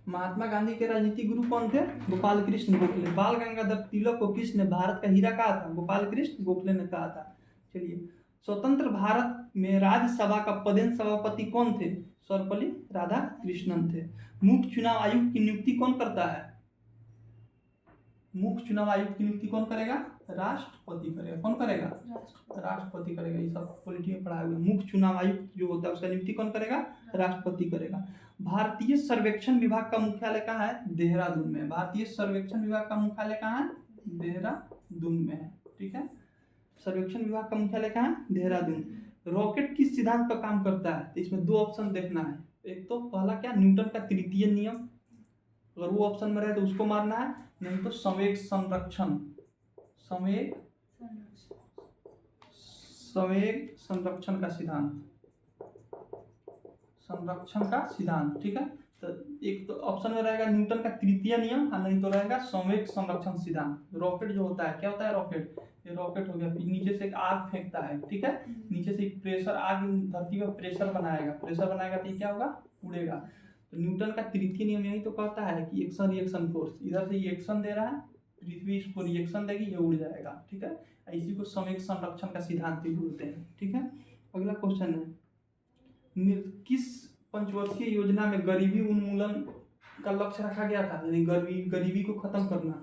महात्मा गांधी के राजनीतिक गुरु कौन थे, गोपाल कृष्ण गोखले। बाल गंगाधर तिलक को किसने भारत का हीरा कहा था, गोपाल कृष्ण गोखले ने कहा था। चलिए, स्वतंत्र भारत में राज्यसभा का पदेन सभापति कौन थे, सर्वपल्ली राधाकृष्णन थे। मुख्य चुनाव आयुक्त की नियुक्ति कौन करता है, मुख्य चुनाव आयुक्त की नियुक्ति कौन करेगा, राष्ट्रपति करेगा। कौन करेगा, राष्ट्रपति करेगा। ये सब पॉलिटी में पढ़ा हुआ। मुख्य चुनाव आयुक्त जो होता है उसका नियुक्ति कौन करेगा, राष्ट्रपति करेगा। भारतीय सर्वेक्षण विभाग का मुख्यालय कहाँ है, देहरादून में। भारतीय सर्वेक्षण विभाग का मुख्यालय कहाँ है, देहरादून में है। ठीक है। सर्वेक्षण विभाग का मुख्यालय कहाँ है, देहरादून। रॉकेट किस सिद्धांत पर काम करता है, तो इसमें 2 ऑप्शन देखना है। एक तो पहला क्या, न्यूटन का तृतीय नियम, अगर वो ऑप्शन में रहे तो उसको मारना है, नहीं तो संवेग संरक्षण, संवेग संरक्षण का सिद्धांत, संरक्षण का सिद्धांत। ठीक है। तो एक तो ऑप्शन में रहेगा न्यूटन का तृतीय नियम, और नहीं तो रहेगा संवेग संरक्षण सिद्धांत। रॉकेट जो होता है, क्या होता है रॉकेट, ये रॉकेट हो गया, नीचे से एक आग फेंकता है। ठीक है। नीचे से एक प्रेशर, आग धरती पर प्रेशर बनाएगा तो ये क्या होगा, उड़ेगा। तो न्यूटन का तृतीय नियम यही तो कहता है कि एक्शन रिएक्शन फोर्स, इधर से ये एक्शन दे रहा है, पृथ्वी इसको रिएक्शन देगी, ये उड़ जाएगा। ठीक है। इसी को संवेग संरक्षण का सिद्धांत भी बोलते हैं। ठीक है। अगला क्वेश्चन है, किस पंचवर्षीय योजना में गरीबी उन्मूलन का लक्ष्य रखा गया था, यानी गरीबी को खत्म करना।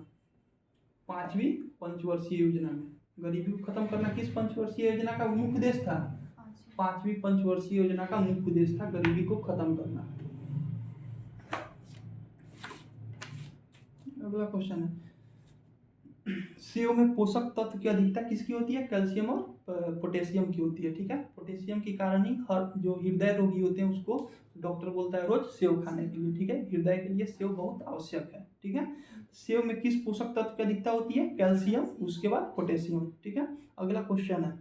5वीं पंचवर्षीय योजना में गरीबी को खत्म करना किस पंचवर्षीय योजना का मुख्य उद्देश्य था, 5वीं पंचवर्षीय योजना का मुख्य उद्देश्य था गरीबी को खत्म करना। अगला क्वेश्चन है, सेव में पोषक तत्व की अधिकता किसकी होती है, कैल्शियम और पोटेशियम की होती है। ठीक है। पोटेशियम के कारण ही हर जो हृदय रोगी होते हैं उसको डॉक्टर बोलता है रोज सेव खाने के लिए। ठीक है। हृदय के लिए सेव बहुत आवश्यक है। ठीक है। सेव में किस पोषक तत्व की अधिकता होती है, कैल्शियम, उसके बाद पोटेशियम। ठीक है। अगला क्वेश्चन है,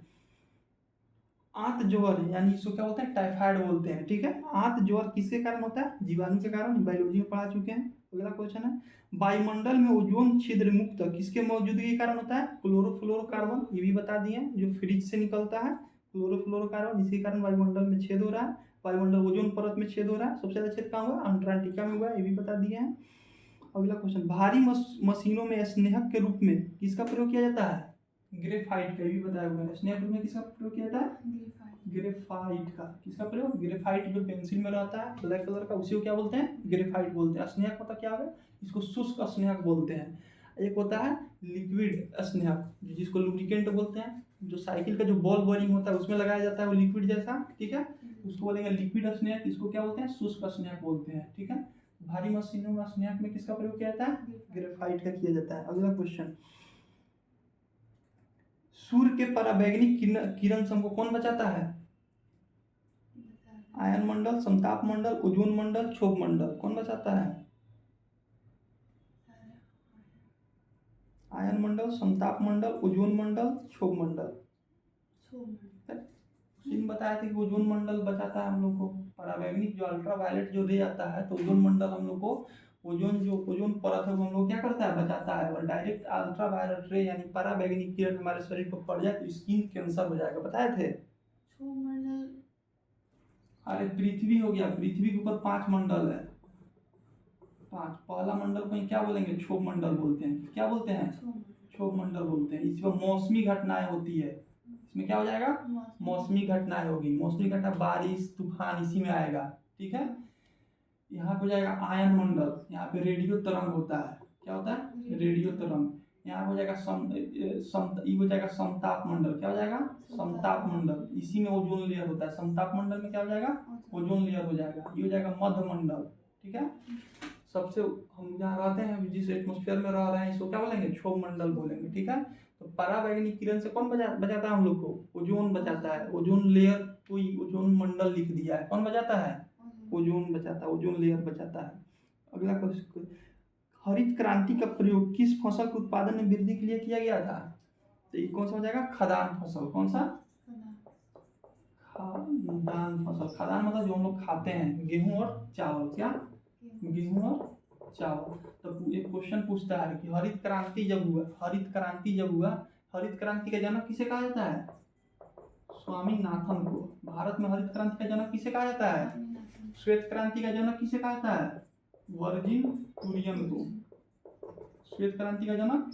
आंत ज्वर यानी इसको क्या बोलते हैं, टाइफाइड बोलते हैं। ठीक है। आंत ज्वर किसके कारण होता है, जीवाणु के कारण, बायोलॉजी में पढ़ा चुके हैं। अगला क्वेश्चन है, वायुमंडल में ओजोन छिद्र मुक्त किसके मौजूदगी के कारण होता है, क्लोरोफ्लोरोकार्बन। ये भी बता दिए, जो फ्रिज से निकलता है क्लोरोफ्लोरोकार्बन, इसी कारण वायुमंडल में छेद हो रहा है। वायुमंडल ओजोन परत में छेद हो रहा है। सबसे ज्यादा छेद कहाँ हुआ, अंटार्कटिका में हुआ, ये भी बता दिए हैं। अगला क्वेश्चन, भारी मशीनों में स्नेहक के रूप में किसका प्रयोग किया जाता है, ग्रेफाइट का, भी बताया हुआ है। स्नेहक रूप में किसका प्रयोग किया जाता है, ग्रेफाइट का। किसका प्रयोग, ग्रेफाइट जो पेंसिल में रहता है ब्लैक कलर का, उसी को क्या बोलते हैं, ग्रेफाइट बोलते हैं। स्नेहक होता क्या है, इसको शुष्क स्नेहक बोलते हैं। एक होता है लिक्विड स्नेहक जिसको लुब्रिकेंट बोलते हैं, जो साइकिल का जो बॉल बोरिंग होता है उसमें लगाया जाता है वो लिक्विड जैसा, ठीक है, उसको बोलेंगे लिक्विड स्नेक। इसको क्या बोलते हैं? शुष्क स्नेक बोलते हैं, ठीक है। भारी मशीनों में स्नेक में किसका प्रयोग किया जाता है? ग्रेफाइट का किया जाता है। अगला क्वेश्चन, सूर्य के पराबैंगनी किरण से हमको कौन बचाता है? आयन मंडल, समताप मंडल, ओजोन मंडल, क्षोभ मंडल, कौन बचाता है? आयन मंडल, समताप मंडल, ओजोन मंडल, क्षोभ मंडल। उसी में बताया था कि ओजोन मंडल बचाता है हम लोग को। पराबैंगनी जो अल्ट्रावायलेट जो रे आता है तो ओजोन मंडल हम लोग को, ओजोन परत है वो हम लोग क्या करता है? बचाता है। और डायरेक्ट अल्ट्रावायलेट रे यानी पराबैंगनी किरण हमारे शरीर पर पड़ जाए तो स्किन कैंसर हो जाएगा, बताए थे। अरे पृथ्वी हो गया, पृथ्वी के ऊपर 5 मंडल है, 5। पहला मंडल को क्या बोलेंगे? क्षोभ मंडल बोलते हैं। क्या बोलते हैं? क्षोभ मंडल बोलते हैं। इसमें मौसमी घटनाएं होती है। इसमें क्या हो जाएगा? मौसमी घटनाएं होगी। मौसमी घटना, बारिश, तूफान इसी में आएगा, ठीक है। यहाँ पे हो जाएगा आयन मंडल, यहाँ पे रेडियो तरंग होता है। क्या होता है? रेडियो तरंग। यहाँ हो जाएगा हो जाएगा समताप मंडल। क्या हो जाएगा? समताप मंडल। इसी में ओजोन लेयर होता है। समताप मंडल में क्या हो जाएगा? ओजोन लेयर हो जाएगा। ये हो जाएगा मध्य मंडल, ठीक है। सबसे हम जहाँ रहते हैं, जिस एटमोस्फेयर में रह रहे हैं, इसको क्या बोलेंगे? क्षोभ मंडल बोलेंगे, ठीक है। तो पराबैंगनी किरण से कौन बचाता है हम लोग को? ओजोन बचाता है। ओजोन लेयर, कोई ओजोन मंडल लिख दिया है, कौन बचाता है? ओजोन बचाता है, ओजोन लेयर बचाता है। अगला क्वेश्चन, हरित क्रांति का प्रयोग किस फसल के उत्पादन में वृद्धि के लिए किया गया था? तो ये कौन सा हो जाएगा? खदान फसल। कौन सा? खाद्यान्न फसल। खाद्यान्न मतलब जो हम लोग खाते हैं, गेहूं और चावल। क्या? गेहूं और चावल। तो एक क्वेश्चन पूछता है कि हरित क्रांति जब हुआ, हरित क्रांति का जनक किसे कहा जाता है? स्वामीनाथन को। भारत में हरित क्रांति का जनक किसे कहा जाता है? श्वेत क्रांति का जनक किसे कहा जाता है? वर्जिन कुरियन को। श्वेत क्रांति का जनक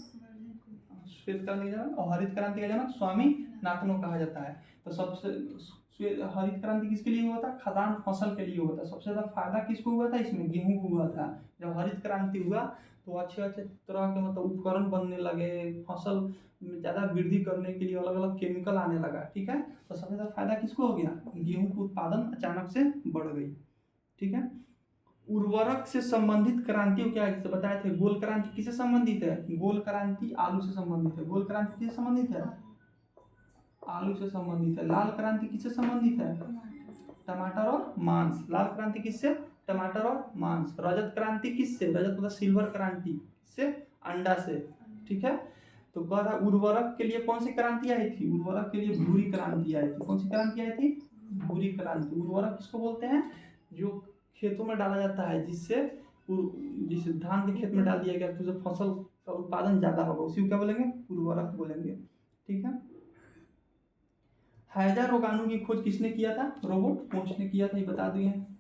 और हरित क्रांति का जनक स्वामीनाथन को कहा जाता है। तो सबसे हरित क्रांति किसके लिए हुआ था? खदान फसल के लिए हुआ था। सबसे ज्यादा फायदा किसको हुआ था? इसमें गेहूं को हुआ था। जब हरित क्रांति हुआ तो अच्छे अच्छे तरह के मतलब उपकरण बनने लगे, फसल में ज्यादा वृद्धि करने के लिए अलग अलग केमिकल आने लगा, ठीक है। तो सबसे ज्यादा फायदा किसको हो गया? गेहूं का उत्पादन अचानक से बढ़ गई, ठीक है। उर्वरक से संबंधित क्रांति क्या है? बताए थे। गोल क्रांति किससे संबंधित है? गोल क्रांति आलू से संबंधित है। गोल क्रांति किससे संबंधित है? आलू से संबंधित है। लाल क्रांति किससे संबंधित है? टमाटर और मांस। लाल क्रांति किससे? टमाटर और मांस। रजत क्रांति किससे? रजत मतलब सिल्वर क्रांति किससे? अंडा से, ठीक है। तो कह रहा उर्वरक के लिए कौन सी क्रांति आई थी? उर्वरक के लिए भूरी क्रांति आई थी। कौन सी क्रांति आई थी? भूरी क्रांति। उर्वरक किसको बोलते हैं? जो खेतों में डाला जाता है, जिससे धान के खेत में डाल दिया गया तो जो फसल का उत्पादन ज्यादा होगा, उसी को क्या बोलेंगे? उर्वरक बोलेंगे, ठीक है। हैजा रोगाणु की खोज किसने किया था? रोबर्ट कोच ने किया था। ये बता दिए हैं,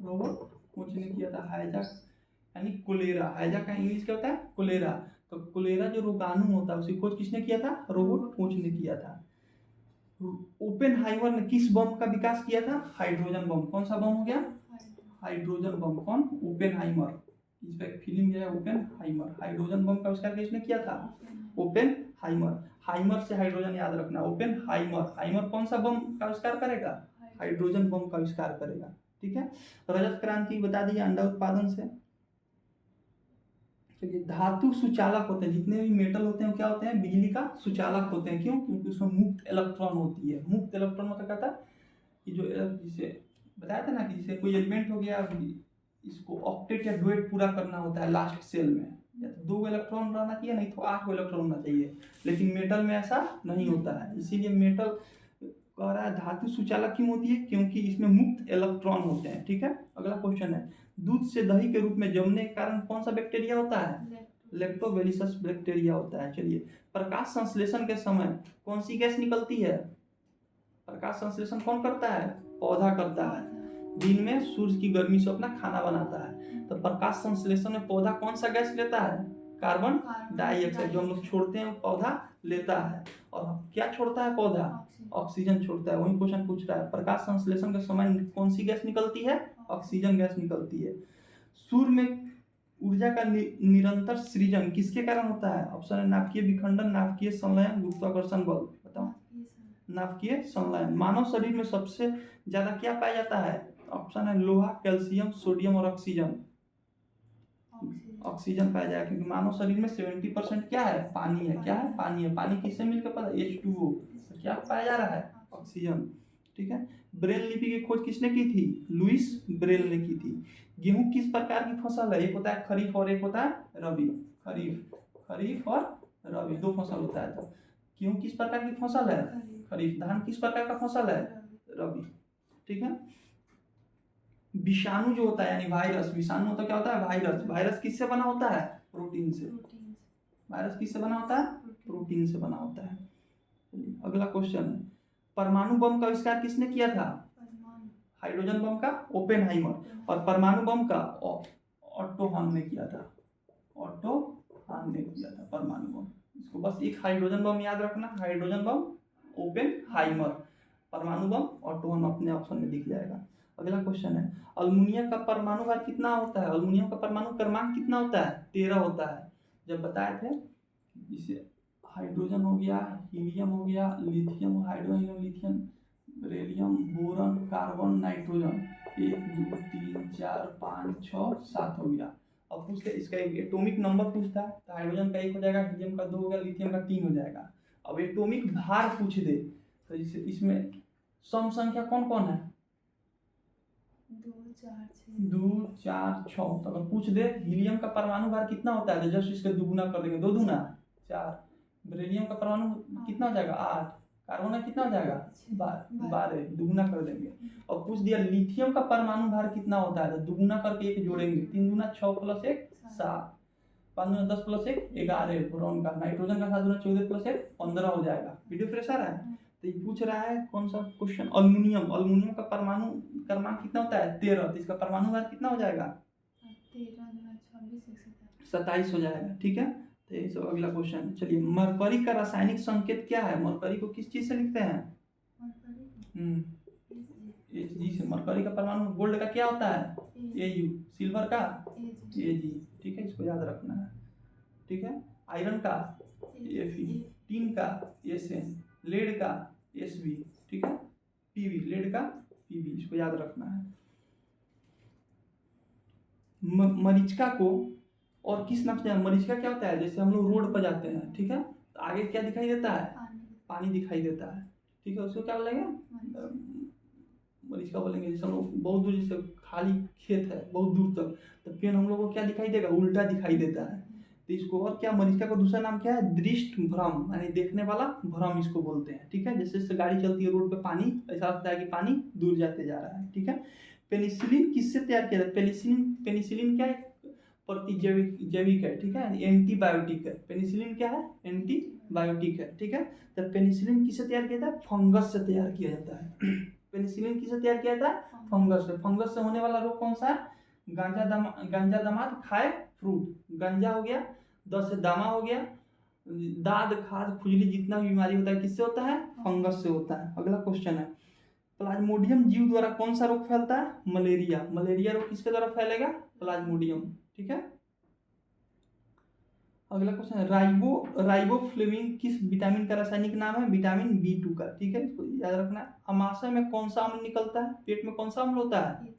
रोबर्ट कोच ने किया था। हैजा यानी कोलेरा। हैजा का इंग्लिश क्या होता है? कोलेरा। तो कोलेरा जो रोगाणु होता है उसकी खोज किसने किया था? रोबर्ट कोच ने किया था। ओपेनहाइमर ने किस बम का विकास किया था? Hydrogen bomb. कौन सा बम हो गया? Hydrogen bomb. कौन? ओपेनहाइमर। इस पर एक फिल्म जो है ओपेनहाइमर। हाइड्रोजन बम का आविष्कार किसने किया था? ओपेनहाइमर। हाइमर से हाइड्रोजन याद रखना। ओपेनहाइमर। हाइमर कौन सा बम का आविष्कार करेगा? हाइड्रोजन बम का आविष्कार करेगा, ठीक है। रजत क्रांति बता दिया, अंडा उत्पादन से। चलिए, धातु सुचालक होते हैं। जितने भी मेटल होते हैं क्या होते हैं? बिजली का सुचालक होते हैं। क्यों? क्योंकि उसमें मुक्त इलेक्ट्रॉन होती है। मुक्त इलेक्ट्रॉन मतलब क्या था कि जो जिसे बताया था ना कि जैसे कोई एलिमेंट हो गया, इसको ऑक्टेट या डुएट पूरा करना होता है लास्ट सेल में, या तो 2 इलेक्ट्रॉन रहना चाहिए, नहीं तो 8 इलेक्ट्रॉन होना चाहिए। लेकिन मेटल में ऐसा नहीं होता है। इसीलिए मेटल कह रहा है धातु सुचालक क्यों होती है? क्योंकि इसमें मुक्त इलेक्ट्रॉन होते हैं, ठीक है। अगला क्वेश्चन है, दूध से दही के रूप में जमने के कारण कौन सा बैक्टीरिया होता है? लैक्टोबैसिलस बैक्टीरिया होता है। चलिए, प्रकाश संश्लेषण के समय कौन सी गैस निकलती है? प्रकाश संश्लेषण कौन करता है? पौधा करता है। दिन में सूर्य की गर्मी से अपना खाना बनाता है। तो प्रकाश संश्लेषण में पौधा कौन सा गैस लेता है? Carbon dioxide. जो हम लोग छोड़ते हैं पौधा लेता है। और क्या छोड़ता है पौधा? ऑक्सीजन छोड़ता है। वही क्वेश्चन पूछ रहा है, प्रकाश संश्लेषण के समय कौन सी गैस निकलती है? ऑक्सीजन गैस निकलती है। सूर्य में ऊर्जा का निरंतर सृजन किसके कारण होता है? ऑप्शन है नाभिकीय विखंडन, नाभिकीय संलयन, गुरुत्वाकर्षण बल। बताओ। नाभिकीय संलयन। मानव शरीर में सबसे ज्यादा क्या पाया जाता है? ऑप्शन है लोहा, कैल्शियम, सोडियम और ऑक्सीजन। ऑक्सीजन पाया जाएगा क्योंकि मानव शरीर में 70% क्या है? पानी है। क्या है? पानी है। पानी किससे मिलकर पता? H2O। तो क्या पाया जा रहा है? ऑक्सीजन। ठीक है। ब्रेल लिपि की खोज किसने की थी? लुइस ब्रेल ने की थी। गेहूं किस प्रकार की फसल है? एक होता है खरीफ और एक होता है रबी। खरीफ और रबी दो फसल होता है। तो गेहूं किस प्रकार की फसल है? खरीफ। धान किस प्रकार का फसल है? रबी। ठीक है। विषाणु जो होता है यानी वायरस, विषाणु तो क्या होता है? वायरस। वायरस किससे बना होता है? प्रोटीन से। वायरस किससे बना होता है? प्रोटीन से बना होता है। अगला क्वेश्चन है, परमाणु बम का आविष्कार किसने किया था? हाइड्रोजन बम का ओपेनहाइमर और परमाणु बम का ऑट्टो हॉर्न ने किया था। ऑट्टो हॉर्न ने किया था परमाणु बम। इसको बस एक हाइड्रोजन बम याद रखना, हाइड्रोजन बम ओपेनहाइमर, परमाणु बम ऑट्टो हॉर्न अपने ऑप्शन में दिख जाएगा। अगला क्वेश्चन है, अल्मुनियम का परमाणु भार कितना होता है? अल्मुनियम का परमाणु क्रमांक कितना होता है? 13 होता है। जब बताए थे जिसे हाइड्रोजन हो गया, हीलियम हो गया, lithium, hydrogen, lithium, beryllium, boron, carbon, nitrogen, 1 2 3 4 5 6 7 हो गया। अब पूछते इसका एटॉमिक नंबर पूछता है तो हाइड्रोजन का 1 हो जाएगा, हीलियम का 2 हो गया, लिथियम का 3 हो जाएगा। अब एटॉमिक भार पूछ दे तो इसमें सम संख्या कौन कौन है? 2 4 6। तो अगर पूछ दे हीलियम का परमाणु भार कितना होता है तो जस्ट इसका दुगुना कर देंगे, 2 दूना 4। बेरिलियम का परमाणु कितना हो जाएगा? 8। कार्बन का कितना हो जाएगा? 12, दुगुना कर देंगे। और पूछ दिया लिथियम का परमाणु भार कितना होता है तो दुगुना करके 1 जोड़ेंगे, 3 दूना 6 + 1 7, 5 दूना 10 + 1 11। बोरॉन का, नाइट्रोजन का 7 दूना 14 + 1 15 हो जाएगा। वीडियो फ्रेश आ रहा है? तो ये पूछ रहा है कौन सा क्वेश्चन, अल्मुनियम। अल्मुनियम का परमाणु क्रमांक कितना होता है? 13। तो इसका परमाणु भार कितना हो जाएगा? 27 हो जाएगा। ठीक है। तो ये सब अगला क्वेश्चन। चलिए, मरकरी का रासायनिक संकेत क्या है? मरकरी को किस चीज से लिखते हैं? Hg से। मरकरी का परमाणु गोल्ड का क्या होता है? Au। सिल्वर का Ag। ठीक है, इसको याद रखना है। ठीक है। आयरन का Fe, टीन का Sn, लेड का Sb। ठीक है। Pb, लेड का Pb, इसको याद रखना है। मरीचिका को और किस नाम से? मरीचिका क्या होता है? जैसे हम लोग रोड पर जाते हैं, ठीक है, तो आगे क्या दिखाई देता है? पानी दिखाई देता है। ठीक है, उसको क्या बोलेंगे? मरीचिका बोलेंगे। जैसे हम लोग बहुत दूर, जैसे खाली खेत है बहुत दूर तक, तो पेड़ हम लोग को क्या दिखाई देगा? उल्टा दिखाई देता है। तो इसको और क्या, मरीचिका का दूसरा नाम क्या है? दृष्ट भ्रम, यानी देखने वाला भ्रम इसको बोलते हैं। ठीक है। जैसे जैसे गाड़ी चलती है रोड पे, पानी ऐसा लगता है कि पानी दूर जाते जा रहा है। ठीक है। पेनिसिलिन किससे तैयार किया था? पेनिसिलिन क्या है? प्रतिजैविक है। ठीक है, एंटीबायोटिक है। पेनिसिलिन क्या है? एंटीबायोटिक है। ठीक है। तो पेनिसिलिन किससे तैयार किया था? फंगस से तैयार किया जाता है। पेनिसिलिन किससे तैयार किया था? फंगस से। फंगस से होने वाला रोग कौन सा है? गांजा दामाद खाए फ्रूट। गांजा हो गया, द से दामा हो गया, दाद खाद खुजली जितना भी बीमारी होता है किससे होता है? फंगस से होता है। अगला क्वेश्चन है, प्लाज्मोडियम जीव द्वारा कौन सा रोग फैलता है? मलेरिया। मलेरिया रोग किसके द्वारा फैलेगा? प्लाज्मोडियम। ठीक है। अगला क्वेश्चन है, राइबोफ्लेविन किस विटामिन का रासायनिक नाम है? विटामिन B2 का। ठीक है, इसको याद रखना है। अमाशय में कौन सा अम्ल निकलता है? पेट में कौन सा अम्ल होता है?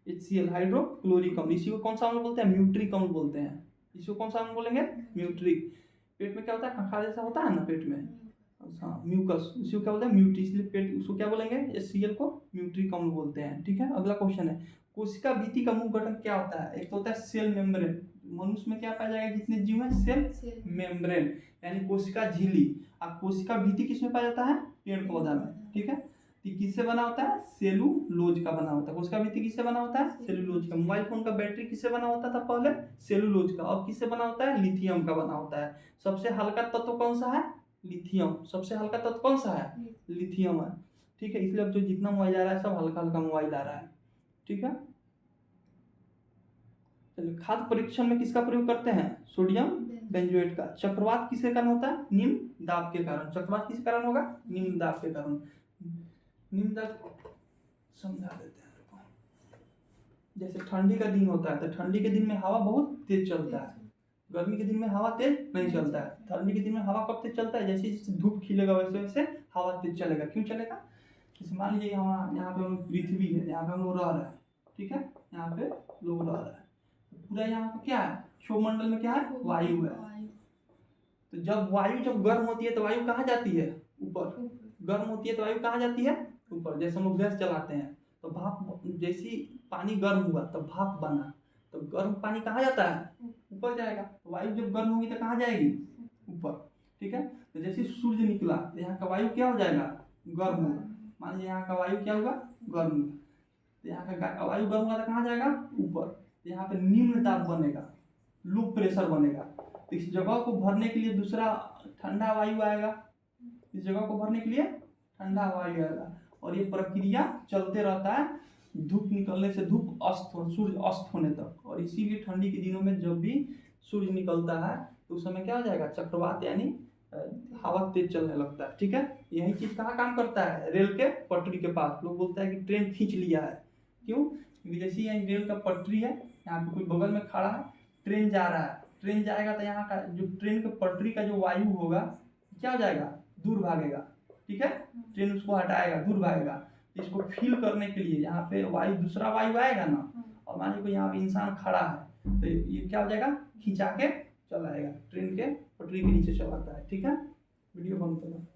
HCl, हाइड्रोक्लोरिक अम्ल। इसी को कौन सा अम्ल बोलते हैं? म्यूट्रिक अम्ल बोलते हैं। इसको कौन सा अम्ल बोलेंगे? म्यूट्रिक। पेट में क्या होता है? खंखार जैसा होता है ना पेट में, हाँ, म्यूकस, इसको क्या बोलते हैं? म्यूट्री। इसलिए पेट, उसको क्या बोलेंगे? HCl को म्यूट्रिक अम्ल बोलते हैं। ठीक है। अगला क्वेश्चन है, कोशिका भित्ति का मुख्य गठन क्या होता है? एक तो होता है सेल मेम्ब्रेन। मनुष्य में क्या पाया जाएगा? जितने जीव हैं, सेल मेम्ब्रेन यानी कोशिका झिल्ली। और कोशिका भित्ति किसमें पाया जाता है? पेड़ पौधा में। ठीक है। तो किससे बना होता है? सेलुलोज का बना होता है। कोशिका भित्ति किससे बना होता है? सेलुलोज का। मोबाइल फोन का बैटरी किससे बना होता था पहले? सेलुलोज का। अब किससे बना होता है? लिथियम का बना होता है। सबसे हल्का तत्व कौन सा है? लिथियम। सबसे हल्का तत्व कौन सा है? लिथियम है। ठीक है। इसलिए अब जो जितना मोबाइल आ रहा है सब हल्का हल्का मोबाइल आ रहा है। ठीक है। चलिए, खाद्य परीक्षण में किसका प्रयोग करते हैं? सोडियम बेंजोएट का। चक्रवात किसके कारण होता है? निम्न दाब के कारण। चक्रवात किस कारण होगा? निम्न दाब के कारण। निम्न दाब समझा देते हैं। जैसे ठंडी का दिन होता है तो ठंडी के दिन में हवा बहुत तेज चलता है। गर्मी के दिन में हवा तेज नहीं चलता है। ठंडी के दिन में हवा कब तेज चलता है, जैसे जैसे धूप खिलेगा वैसे वैसे हवा तेज चलेगा। क्यों चलेगा, जैसे मान लीजिए यहाँ पे हम पृथ्वी है, यहाँ पे हम लोग रह रहे हैं, ठीक है, यहाँ पे लोग रह रहे हैं, पूरा यहाँ पे क्या है, क्षोमंडल में क्या है, वायु है। तो जब वायु गर्म होती है तो वायु कहाँ जाती है, ऊपर। गर्म होती है तो वायु कहाँ जाती है, ऊपर। जैसे हम लोग गैस जलाते हैं तो भाप, जैसी पानी गर्म हुआ तो भाप बना, तो गर्म पानी कहाँ जाता है, ऊपर जाएगा। वायु जब गर्म होगी तो कहाँ जाएगी, ऊपर, ठीक है। तो जैसे सूर्य निकला तो यहाँ का वायु क्या हो जाएगा, गर्म होगा। मान लीजिए यहाँ का वायु क्या होगा, गर्म होगा, तो यहाँ का वायु गर्म होगा तो कहाँ जाएगा, ऊपर। तो यहाँ पे निम्न दाब बनेगा, लो प्रेशर बनेगा। तो इस जगह को भरने के लिए दूसरा ठंडा वायु आएगा, इस जगह को भरने के लिए ठंडा वायु आएगा, और ये प्रक्रिया चलते रहता है धूप निकलने से सूर्य अस्त होने तक। और इसीलिए ठंडी के दिनों में जब भी सूर्य निकलता है तो उस समय क्या हो जाएगा, चक्रवात यानी हवा तेज चलने लगता है, ठीक है। यही चीज कहाँ काम करता है, रेल के पटरी के पास। लोग बोलते हैं कि ट्रेन खींच लिया है, क्यों, क्योंकि जैसे यहाँ रेल का पटरी है, यहाँ पे कोई बगल में खड़ा है, ट्रेन जा रहा है, ट्रेन जाएगा तो यहाँ का जो ट्रेन के पटरी का जो वायु होगा क्या हो जाएगा, दूर भागेगा, ठीक है। ट्रेन उसको हटाएगा, दूर भागेगा। इसको फील करने के लिए यहाँ पे वायु, दूसरा वायु आएगा ना, और मान लीजिए यहाँ पे इंसान खड़ा है तो ये क्या हो जाएगा, खिंचा के चलाएगा, ट्रेन के पटरी के नीचे चलाता है, ठीक है। वीडियो बंद करो।